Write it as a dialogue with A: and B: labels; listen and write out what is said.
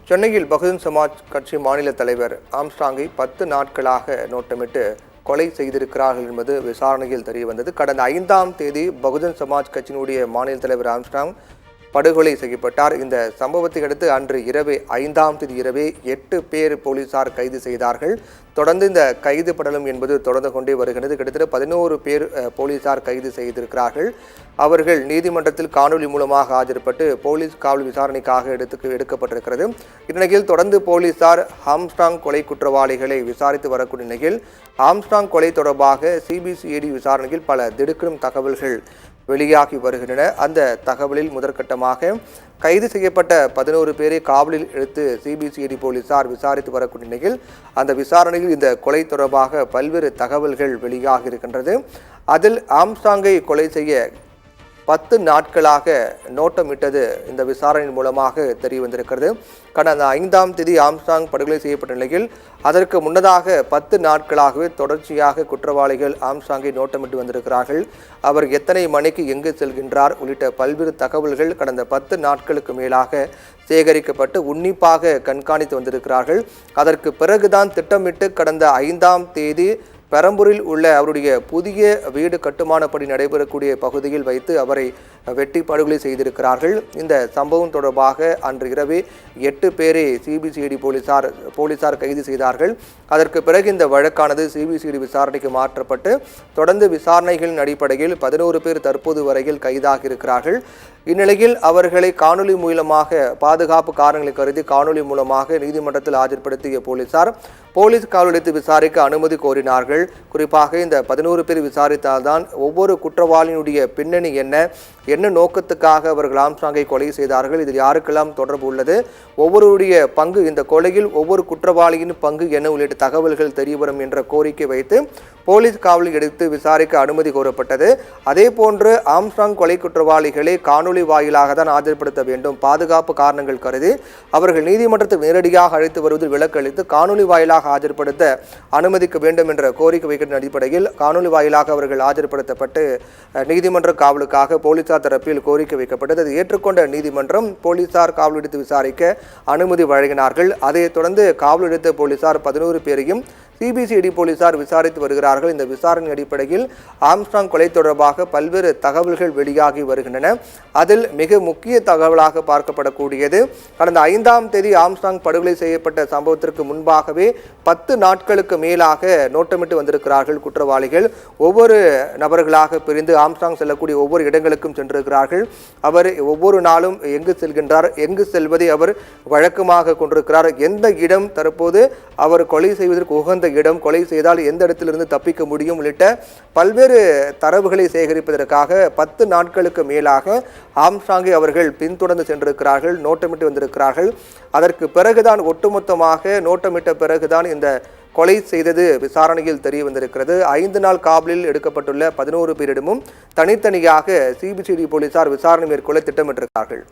A: சென்னையில் பகுஜன் சமாஜ் கட்சி மாநில தலைவர் ஆம்ஸ்ட்ராங்கை 10 நாட்களாக நோட்டமிட்டு கொலை செய்திருக்கிறார்கள் என்பது விசாரணையில் தெரியவந்தது. கடந்த 5ஆம் தேதி பகுஜன் சமாஜ் கட்சியினுடைய மாநில தலைவர் ஆம்ஸ்ட்ராங் படுகொலை செய்யப்பட்டார். இந்த சம்பவத்தை அடுத்து அன்று இரவே 5ஆம் தேதி இரவே 8 பேர் போலீசார் கைது செய்தார்கள். தொடர்ந்து இந்த கைது படலம் என்பது தொடர்ந்து கொண்டே வருகிறது. கிட்டத்தட்ட 11 பேர் போலீசார் கைது செய்திருக்கிறார்கள். அவர்கள் நீதிமன்றத்தில் காணொலி மூலமாக ஆஜர்பட்டு போலீஸ் காவல் விசாரணைக்காக எடுக்கப்பட்டிருக்கிறது. இந்நிலையில் தொடர்ந்து போலீசார் ஆம்ஸ்ட்ராங் கொலை குற்றவாளிகளை விசாரித்து வரக்கூடிய நிலையில் ஆம்ஸ்ட்ராங் கொலை தொடர்பாக சிபிசிஐடி விசாரணையில் பல திடுக்கிடும் தகவல்கள் வெளியாகி வருகின்றன. அந்த தகவலில் முதற்கட்டமாக கைது செய்யப்பட்ட 11 பேரை காவலில் எடுத்து சிபிசிஐடி போலீசார் விசாரித்து வரக்கூடிய நிலையில் அந்த விசாரணையில் இந்த கொலை தொடர்பாக பல்வேறு தகவல்கள் வெளியாகி இருக்கின்றது. அதில் ஆம்ஸ்ட்ராங்கை கொலை செய்ய 10 நாட்களாக நோட்டமிட்டது இந்த விசாரணையின் மூலமாக தெரிய வந்திருக்கிறது. கடந்த 5ஆம் தேதி ஆம்ஸ்ட்ராங் படுகொலை செய்யப்பட்ட நிலையில் அதற்கு முன்னதாக 10 நாட்களாகவே தொடர்ச்சியாக குற்றவாளிகள் ஆம்ஸ்ட்ராங்கை நோட்டமிட்டு வந்திருக்கிறார்கள். அவர் எத்தனை மணிக்கு எங்கு செல்கின்றார் உள்ளிட்ட பல்வேறு தகவல்கள் கடந்த 10 நாட்களுக்கு மேலாக சேகரிக்கப்பட்டு உன்னிப்பாக கண்காணித்து வந்திருக்கிறார்கள். அதற்கு பிறகுதான் திட்டமிட்டு கடந்த 5ஆம் தேதி பெரம்பூரில் உள்ள அவருடைய புதிய வீடு கட்டுமான பணி நடைபெறக்கூடிய பகுதியில் வைத்து அவரை வெட்டி படுகொலை செய்திருக்கிறார்கள். இந்த சம்பவம் தொடர்பாக அன்று இரவே 8 பேரை சிபிசிஐடி போலீசார் கைது செய்தார்கள். அதற்கு பிறகு இந்த வழக்கானது சிபிசிஐடி விசாரணைக்கு மாற்றப்பட்டு தொடர்ந்து விசாரணைகளின் அடிப்படையில் 11 பேர் தற்போது வரையில் கைதாகி இருக்கிறார்கள். இந்நிலையில் அவர்களை காணொலி மூலமாக பாதுகாப்பு காரணங்களை கருதி காணொலி மூலமாக நீதிமன்றத்தில் ஆஜர்படுத்திய போலீஸ் காவல் எடுத்து விசாரிக்க அனுமதி கோரினார்கள். குறிப்பாக இந்த 11 பேர் விசாரித்தால்தான் ஒவ்வொரு குற்றவாளியினுடைய பின்னணி என்ன நோக்கத்துக்காக அவர்கள் ஆம்ஸ்ட்ராங்கை கொலை செய்தார்கள், இதில் யாருக்கெல்லாம் தொடர்பு உள்ளது, ஒவ்வொருடைய பங்கு, இந்த கொலையில் ஒவ்வொரு குற்றவாளியின் பங்கு என்ன உள்ளிட்ட தகவல்கள் தெரியவரும் என்ற கோரிக்கை வைத்து போலீஸ் காவலில் எடுத்து விசாரிக்க அனுமதி கோரப்பட்டது. அதே போன்று ஆம்ஸ்ட்ராங் கொலை குற்றவாளிகளை காணொலி வாயிலாக தான் ஆஜர்படுத்த வேண்டும், பாதுகாப்பு காரணங்கள் கருதி அவர்கள் நீதிமன்றத்தில் நேரடியாக அழைத்து வருவதில் விலக்கு அளித்து காணொலி வாயிலாக ஆஜர்படுத்த அனுமதிக்க வேண்டும் என்ற கோரிக்கை வைக்கின்ற அடிப்படையில் காணொலி வாயிலாக அவர்கள் ஆஜர்படுத்தப்பட்டு நீதிமன்ற காவலுக்காக போலீசார் தரப்பில் கோரிக்கை வைக்கப்பட்டது. அதை ஏற்றுக்கொண்ட நீதிமன்றம் போலீசார் காவல் எடுத்து விசாரிக்க அனுமதி வழங்கினார்கள். அதைத் தொடர்ந்து காவல் எடுத்த போலீசார் 11 பேரையும் சிபிசிஐடி போலீசார் விசாரித்து வருகிறார்கள். இந்த விசாரணை அடிப்படையில் ஆம்ஸ்ட்ராங் கொலை தொடர்பாக பல்வேறு தகவல்கள் வெளியாகி வருகின்றன. அதில் மிக முக்கிய தகவலாக பார்க்கப்படக்கூடியது கடந்த 5ஆம் தேதி ஆம்ஸ்ட்ராங் படுகொலை செய்யப்பட்ட சம்பவத்திற்கு முன்பாகவே 10 நாட்களுக்கு மேலாக நோட்டமிட்டு வந்திருக்கிறார்கள் குற்றவாளிகள். ஒவ்வொரு நபர்களாக பிரிந்து ஆம்ஸ்ட்ராங் செல்லக்கூடிய ஒவ்வொரு இடங்களுக்கும் சென்றிருக்கிறார்கள். அவர் ஒவ்வொரு நாளும் எங்கு செல்கின்றார், எங்கு செல்வதை அவர் வழக்கமாக கொண்டிருக்கிறார், எந்த இடம் தற்போது அவர் கொலை செய்வதற்கு உகந்த இடம், கொலை செய்தால் எந்த இடத்திலிருந்து தப்பிக்க முடியும் உள்ளிட்ட பல்வேறு தரவுகளை சேகரிப்பதற்காக 10 நாட்களுக்கு மேலாக ஆம்ஸ்ட்ராங்கை அவர்கள் பின்தொடர்ந்து சென்றிருக்கிறார்கள், நோட்டமிட்டு வந்திருக்கிறார்கள். அதற்கு பிறகுதான் ஒட்டுமொத்தமாக நோட்டமிட்ட பிறகுதான் இந்த கொலை செய்தது விசாரணையில் தெரிய வந்திருக்கிறது. 5 நாள் காவலில் எடுக்கப்பட்டுள்ள 11 பேரிடமும் தனித்தனியாக சிபிசிஐடி போலீசார் விசாரணை மேற்கொள்ள திட்டமிட்டிருக்கிறார்கள்.